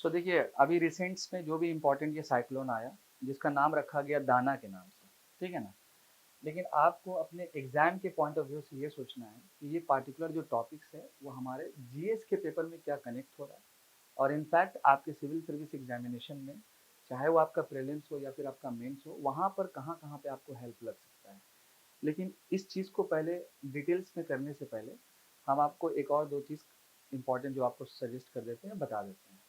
सो देखिए अभी रिसेंट्स में जो भी इम्पोर्टेंट ये साइक्लोन आया जिसका नाम रखा गया दाना के नाम से, ठीक है ना। लेकिन आपको अपने एग्जाम के पॉइंट ऑफ व्यू से ये सोचना है कि ये पार्टिकुलर जो टॉपिक्स है वो हमारे जीएस के पेपर में क्या कनेक्ट हो रहा है, और इनफैक्ट आपके सिविल सर्विस एग्जामिनेशन में चाहे वो आपका प्रीलिम्स हो या फिर आपका मेंस हो वहाँ पर कहाँ कहाँ पे आपको हेल्प लग सकता है। लेकिन इस चीज़ को पहले डिटेल्स में करने से पहले हम आपको एक और दो चीज़ इंपॉर्टेंट जो आपको सजेस्ट कर देते हैं बता देते हैं।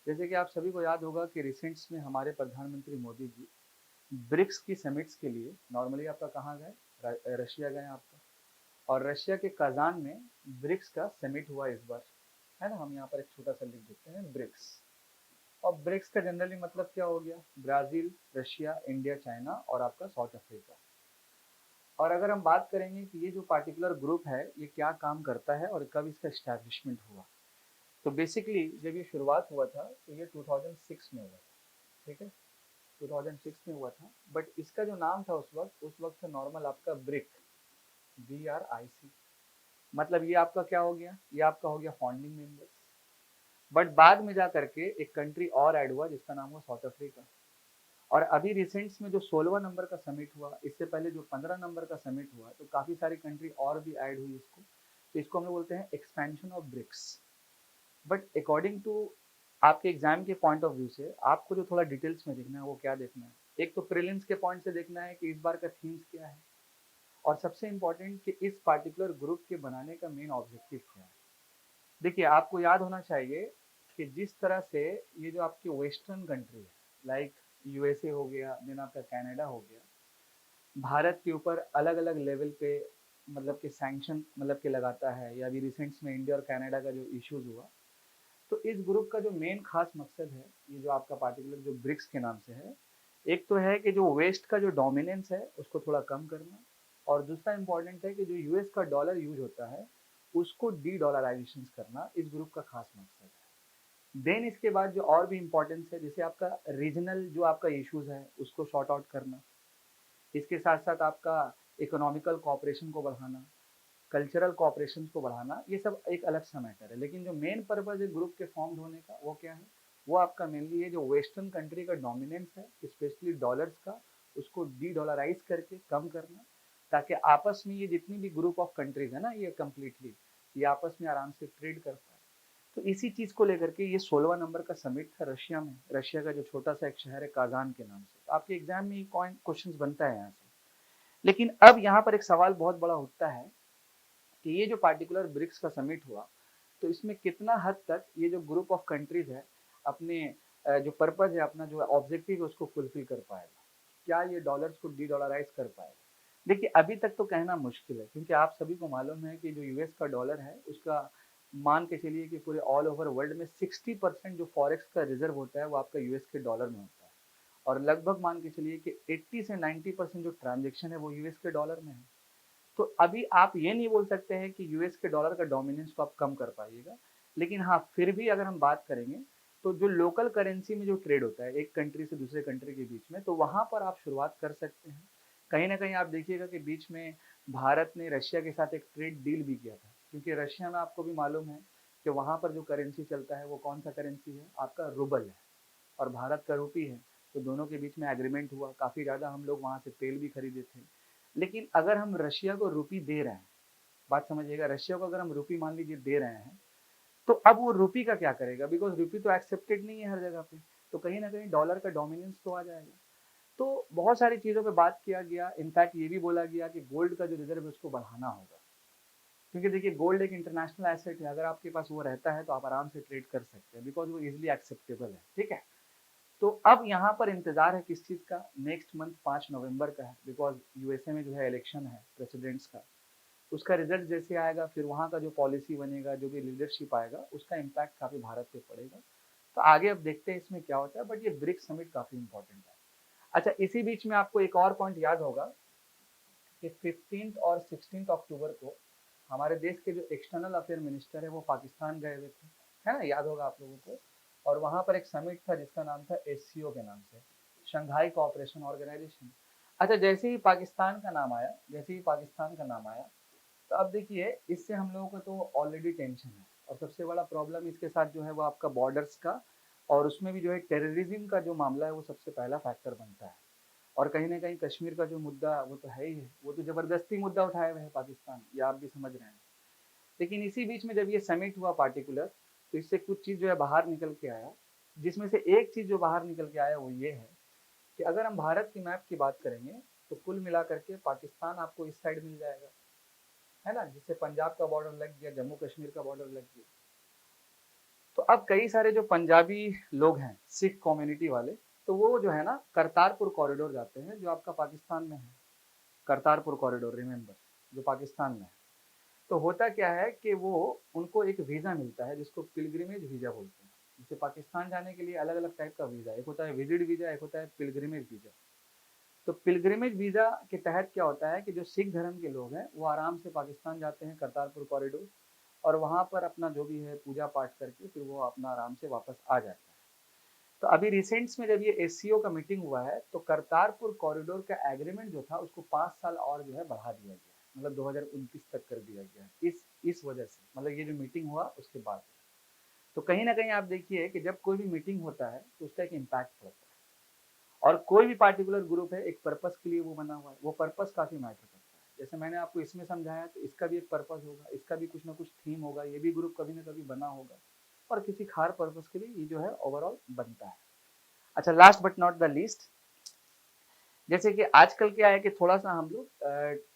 जैसे कि आप सभी को याद होगा कि रिसेंट्स में हमारे प्रधानमंत्री मोदी जी ब्रिक्स की समिट्स के लिए नॉर्मली आपका कहाँ गए, रशिया गए आपका। और रशिया के काजान में ब्रिक्स का समिट हुआ इस बार, है ना। हम यहाँ पर एक छोटा सा लिख देते हैं ब्रिक्स। और ब्रिक्स का जनरली मतलब क्या हो गया, ब्राजील, रशिया, इंडिया, चाइना और आपका साउथ अफ्रीका। और अगर हम बात करेंगे कि ये जो पार्टिकुलर ग्रुप है ये क्या काम करता है और कब इसका इस्टेब्लिशमेंट हुआ, तो बेसिकली जब ये शुरुआत हुआ था तो ये 2006 में हुआ था, ठीक है। 2006 में हुआ था, बट इसका जो नाम था उस वक्त था नॉर्मल आपका ब्रिक, BRIC। मतलब ये आपका क्या हो गया, ये आपका हो गया फाउंडिंग मेंबर्स। बट बाद में जा करके एक कंट्री और ऐड हुआ जिसका नाम हुआ साउथ अफ्रीका। और अभी रिसेंट्स में जो 16वां नंबर का समिट हुआ, इससे पहले जो 15 नंबर का समिट हुआ, तो काफ़ी सारी कंट्री और भी ऐड हुई इसको। तो इसको हम लोग बोलते हैं expansion of BRICS. But according to आपके एग्जाम के पॉइंट ऑफ व्यू से आपको जो थोड़ा डिटेल्स में देखना है वो क्या देखना है, एक तो प्रीलिम्स के पॉइंट से देखना है कि इस बार का थीम्स क्या है, और सबसे इम्पोर्टेंट कि इस पार्टिकुलर ग्रुप के बनाने का मेन ऑब्जेक्टिव क्या है। देखिए आपको याद होना चाहिए कि जिस तरह से ये जो आपकी वेस्टर्न कंट्री है, लाइक यूएसए हो गया, देन आपका कनाडा हो गया, भारत के ऊपर अलग अलग लेवल पे मतलब कि सैंक्शन मतलब कि लगाता है, या अभी रिसेंट्स में इंडिया और कनाडा का जो इश्यूज हुआ। तो इस ग्रुप का जो मेन खास मकसद है, ये जो आपका पार्टिकुलर जो ब्रिक्स के नाम से है, एक तो है कि जो वेस्ट का जो डोमिनेंस है उसको थोड़ा कम करना, और दूसरा इंपॉर्टेंट है कि जो यूएस का डॉलर यूज होता है उसको डी डॉलराइजेशन करना इस ग्रुप का खास मकसद है। देन इसके बाद जो और भी इम्पोर्टेंस है, जैसे आपका रीजनल जो आपका इश्यूज है उसको सॉर्ट आउट करना, इसके साथ साथ आपका इकोनॉमिकल कोऑपरेशन को बढ़ाना, कल्चरल कोऑपरेशन को बढ़ाना, ये सब एक अलग सा मैटर है। लेकिन जो मेन पर्पज है ग्रुप के फॉर्म होने का वो क्या है, वो आपका मेनली ये जो वेस्टर्न कंट्री का डोमिनेंस है स्पेशली डॉलर्स का, उसको डी डॉलराइज करके कम करना, ताकि आपस में ये जितनी भी ग्रुप ऑफ कंट्रीज है ना ये कम्प्लीटली ये आपस में आराम से ट्रेड कर पाए। तो इसी चीज को लेकर के ये 16वां नंबर का समिट था रशिया में, रशिया का जो छोटा सा एक शहर है काजान के नाम से। तो आपके एग्जाम में ये क्वेश्चन बनता है यहाँ से। लेकिन अब यहाँ पर एक सवाल बहुत बड़ा उठता है कि ये जो पार्टिकुलर ब्रिक्स का समिट हुआ, तो इसमें कितना हद तक ये जो ग्रुप ऑफ कंट्रीज है अपने जो पर्पज है, अपना जो ऑब्जेक्टिव है उसको फुलफिल कर पाएगा, क्या ये डॉलर्स को डी डॉलराइज कर पाएगा। देखिए अभी तक तो कहना मुश्किल है, क्योंकि आप सभी को मालूम है कि जो यूएस का डॉलर है उसका मान के चलिए कि पूरे ऑल ओवर वर्ल्ड में 60% जो फॉरेक्स का रिजर्व होता है वो आपका यूएस के डॉलर में होता है, और लगभग मान के चलिए कि 80 से 90% जो ट्रांजेक्शन है वो यूएस के डॉलर में है। तो अभी आप ये नहीं बोल सकते हैं कि यूएस के डॉलर का डोमिनेंस को आप कम कर पाइएगा। लेकिन हाँ फिर भी अगर हम बात करेंगे तो जो लोकल करेंसी में जो ट्रेड होता है एक कंट्री से दूसरे कंट्री के बीच में, तो वहां पर आप शुरुआत कर सकते हैं। कहीं ना कहीं आप देखिएगा कि बीच में भारत ने रशिया के साथ एक ट्रेड डील भी किया था, क्योंकि रशिया में आपको भी मालूम है कि वहां पर जो करेंसी चलता है वो कौन सा करेंसी है, आपका रूबल है, और भारत का रूपी है। तो दोनों के बीच में एग्रीमेंट हुआ, काफ़ी ज़्यादा हम लोग वहाँ से तेल भी खरीदे थे। लेकिन अगर हम रशिया को रूपी दे रहे हैं, बात समझिएगा, रशिया को अगर हम रूपी मान लीजिए दे रहे हैं, तो अब वो रूपी का क्या करेगा, बिकॉज रूपी तो एक्सेप्टेड नहीं है हर जगह पे। तो कहीं ना कहीं डॉलर का डोमिनेंस तो आ जाएगा। तो बहुत सारी चीज़ों पे बात किया गया, इनफैक्ट ये भी बोला गया कि गोल्ड का जो रिजर्व है उसको बढ़ाना होगा, क्योंकि देखिए गोल्ड एक इंटरनेशनल एसेट है, अगर आपके पास वो रहता है तो आप आराम से ट्रेड कर सकते हैं, बिकॉज वो इजिली एक्सेप्टेबल है, ठीक है। तो अब यहाँ पर इंतजार है किस चीज़ का, नेक्स्ट मंथ 5 नवंबर का है, बिकॉज यूएसए में जो है इलेक्शन है प्रेसिडेंट्स का। उसका रिजल्ट जैसे आएगा फिर वहाँ का जो पॉलिसी बनेगा, जो भी लीडरशिप आएगा, उसका इम्पैक्ट काफ़ी भारत पे पड़ेगा। तो आगे अब देखते हैं इसमें क्या होता है, बट ये ब्रिक्स समिट काफ़ी इंपॉर्टेंट है। अच्छा इसी बीच में आपको एक और पॉइंट याद होगा कि 15 और 16 अक्टूबर को हमारे देश के जो एक्सटर्नल अफेयर मिनिस्टर है वो पाकिस्तान गए हुए थे, है ना, याद होगा आप लोगों को। और वहाँ पर एक समिट था जिसका नाम था एससीओ के नाम से, शंघाई कोऑपरेशन ऑर्गेनाइजेशन। अच्छा जैसे ही पाकिस्तान का नाम आया, जैसे ही पाकिस्तान का नाम आया, तो अब देखिए इससे हम लोगों को तो ऑलरेडी टेंशन है, और सबसे बड़ा प्रॉब्लम इसके साथ जो है वो आपका बॉर्डर्स का और उसमें भी जो है टेररिज्म का जो मामला है वो सबसे पहला फैक्टर बनता है। और कहीं ना कहीं कश्मीर का जो मुद्दा वो तो है ही है, वो तो ज़बरदस्ती मुद्दा उठाए हुए है पाकिस्तान, ये आप भी समझ रहे हैं। लेकिन इसी बीच में जब ये समिट हुआ पार्टिकुलर, तो इससे कुछ चीज़ जो है बाहर निकल के आया, जिसमें से एक चीज़ जो बाहर निकल के आया वो ये है कि अगर हम भारत की मैप की बात करेंगे तो कुल मिला करके पाकिस्तान आपको इस साइड मिल जाएगा, है ना, जिससे पंजाब का बॉर्डर लग गया, जम्मू कश्मीर का बॉर्डर लग गया। तो अब कई सारे जो पंजाबी लोग हैं, सिख कम्युनिटी वाले, तो वो जो है ना करतारपुर कॉरिडोर जाते हैं, जो आपका पाकिस्तान में है। करतारपुर कॉरिडोर, रिमेंबर, जो पाकिस्तान में है। तो होता क्या है कि वो उनको एक वीज़ा मिलता है जिसको पिलग्रिमेज वीज़ा बोलते हैं। जैसे पाकिस्तान जाने के लिए अलग अलग टाइप का वीज़ा, एक होता है विजिट वीज़ा, एक होता है पिलग्रिमेज वीज़ा। तो पिलग्रिमेज वीज़ा के तहत क्या होता है कि जो सिख धर्म के लोग हैं वो आराम से पाकिस्तान जाते हैं, करतारपुर कॉरिडोर, और वहाँ पर अपना जो भी है पूजा पाठ करके फिर वो अपना आराम से वापस आ जाता है। तो अभी रिसेंट्स में जब ये एससीओ का मीटिंग हुआ है तो करतारपुर कॉरिडोर का एग्रीमेंट जो था उसको 5 साल और जो है बढ़ा दिया गया है, मतलब 2029 तक कर दिया गया है, इस वजह से, मतलब ये जो मीटिंग हुआ उसके बाद। तो कहीं ना कहीं आप देखिए कि जब कोई भी मीटिंग होता है तो उसका एक इम्पैक्ट पड़ता है, और कोई भी पार्टिकुलर ग्रुप है एक पर्पस के लिए वो बना हुआ है, वो पर्पस काफी मैटर करता है। जैसे मैंने आपको इसमें समझाया तो इसका भी एक पर्पस होगा, इसका भी कुछ ना कुछ थीम होगा, ये भी ग्रुप कभी ना कभी बना होगा, और किसी खास पर्पस के लिए ये जो है ओवरऑल बनता है। अच्छा, last but not the least, जैसे कि आजकल क्या है कि थोड़ा सा हम लोग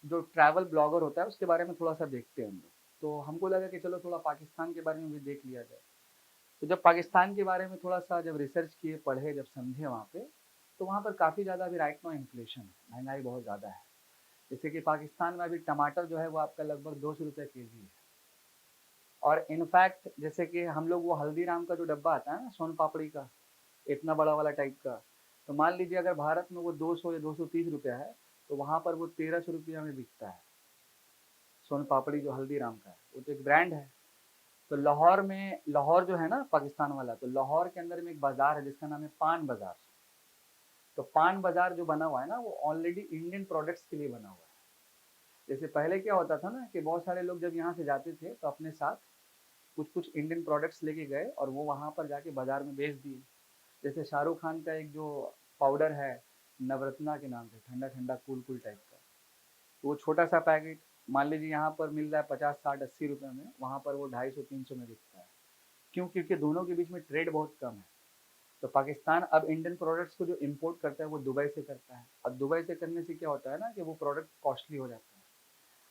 जो ट्रैवल ब्लॉगर होता है उसके बारे में थोड़ा सा देखते हैं हम लोग, तो हमको लगा कि चलो थोड़ा पाकिस्तान के बारे में भी देख लिया जाए। तो जब पाकिस्तान के बारे में थोड़ा सा जब रिसर्च किए, पढ़े, जब समझे वहाँ पे, तो वहाँ पर काफ़ी ज़्यादा अभी राइट नाउ इन्फ्लेशन, महंगाई बहुत ज़्यादा है। जैसे कि पाकिस्तान में अभी टमाटर जो है वो आपका लगभग 200 रुपये केजी है। और इनफैक्ट जैसे कि हम लोग वो हल्दीराम का जो डब्बा आता है ना सोन पापड़ी का, इतना बड़ा वाला टाइप का, तो मान लीजिए अगर भारत में वो 200 या 230 रुपया है, तो वहाँ पर वो 1300 रुपया में बिकता है। सोन पापड़ी जो हल्दीराम का है वो तो एक ब्रांड है। तो लाहौर में, लाहौर जो है ना पाकिस्तान वाला, तो लाहौर के अंदर में एक बाजार है जिसका नाम है पान बाजार। तो पान बाजार जो बना हुआ है ना वो ऑलरेडी इंडियन प्रोडक्ट्स के लिए बना हुआ है। जैसे पहले क्या होता था ना कि बहुत सारे लोग जब यहाँ से जाते थे तो अपने साथ कुछ कुछ इंडियन प्रोडक्ट्स लेके गए और वो वहाँ पर जाके बाजार में बेच दिए। जैसे शाहरुख खान का एक जो पाउडर है नवरत्ना के नाम से, ठंडा ठंडा कूल कूल टाइप का, तो वो छोटा सा पैकेट मान लीजिए यहाँ पर मिल रहा है 50 60 80 रुपये में, वहाँ पर वो 250 300 में बिकता है। क्यों? क्योंकि दोनों के बीच में ट्रेड बहुत कम है। तो पाकिस्तान अब इंडियन प्रोडक्ट्स को जो इम्पोर्ट करता है वो दुबई से करता है। अब दुबई से करने से क्या होता है ना कि वो प्रोडक्ट कॉस्टली हो जाता है।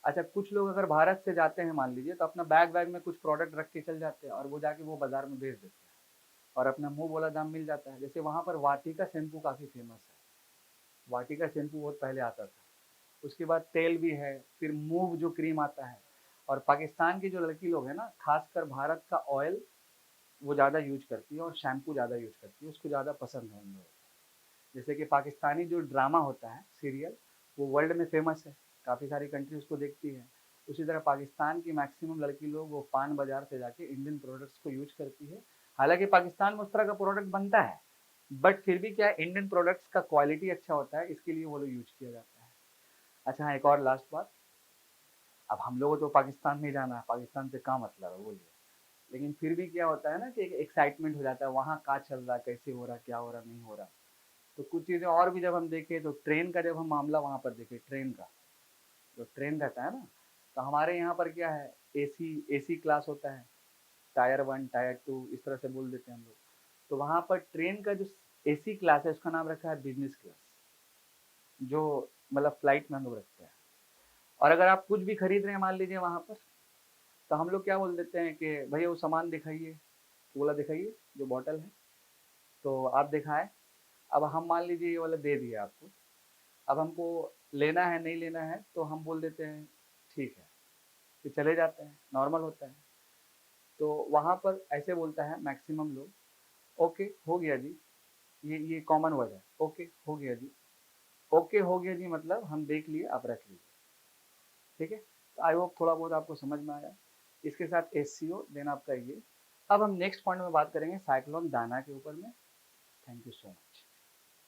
अच्छा, कुछ लोग अगर भारत से जाते हैं मान लीजिए, तो अपना बैग बैग में कुछ प्रोडक्ट रख के चल जाते हैं और वो जाके वो बाजार में बेच देते हैं और अपना मुंह बोला दाम मिल जाता है। जैसे वहाँ पर वाटिका शैम्पू काफ़ी फेमस है, वाटिका शैम्पू बहुत पहले आता था। उसके बाद तेल भी है, फिर मूव जो क्रीम आता है। और पाकिस्तान की जो लड़की लोग हैं ना, खासकर भारत का ऑयल वो ज़्यादा यूज करती है और शैम्पू ज़्यादा यूज करती है, उसको ज़्यादा पसंद है उन लोगों को। जैसे कि पाकिस्तानी जो ड्रामा होता है सीरियल, वो वर्ल्ड में फेमस है, काफ़ी सारी कंट्री उसको देखती है। उसी तरह पाकिस्तान की मैक्सिमम लड़की लोग वो पान बाजार से जाके इंडियन प्रोडक्ट्स को यूज करती है। हालांकि पाकिस्तान में उस तरह का प्रोडक्ट बनता है, बट फिर भी क्या है, इंडियन प्रोडक्ट्स का क्वालिटी अच्छा होता है, इसके लिए वो लोग यूज किया जाता है। अच्छा हाँ, एक और लास्ट बात, अब हम लोगों को तो पाकिस्तान नहीं जाना है, पाकिस्तान से क्या मतलब है बोलिए, लेकिन फिर भी क्या होता है ना कि एक एक्साइटमेंट हो जाता है, वहाँ क्या चल रहा है, कैसे हो रहा, क्या हो रहा, नहीं हो रहा। तो कुछ चीज़ें और भी जब हम देखें तो ट्रेन का जब हम मामला वहाँ पर देखें, ट्रेन का जो ट्रेन रहता है ना, तो हमारे यहाँ पर क्या है, एसी एसी क्लास होता है, टायर 1 टायर 2 इस तरह से बोल देते हैं हम लोग। तो वहाँ पर ट्रेन का जो एसी क्लास है उसका नाम रखा है बिजनेस क्लास, जो मतलब फ्लाइट में हम लोग रखते हैं। और अगर आप कुछ भी खरीद रहे हैं मान लीजिए वहाँ पर, तो हम लोग क्या बोल देते हैं कि भैया वो सामान दिखाइए, तो बोला दिखाइए जो बॉटल है, तो आप दिखाएं। अब हम मान लीजिए ये वाला दे दिया आपको, अब हमको लेना है नहीं लेना है, तो हम बोल देते हैं ठीक है, फिर चले जाते हैं, नॉर्मल होता है। तो वहाँ पर ऐसे बोलता है मैक्सिमम लोग, ओके हो गया जी, ये कॉमन वर्ड है, ओके हो गया जी। ओके हो गया जी मतलब हम देख लिए, आप रख लीजिए, ठीक है। तो आई होप थोड़ा बहुत आपको समझ में आया। इसके साथ एससीओ देन आपका ये। अब हम नेक्स्ट पॉइंट में बात करेंगे साइक्लोन दाना के ऊपर में। Thank you so much.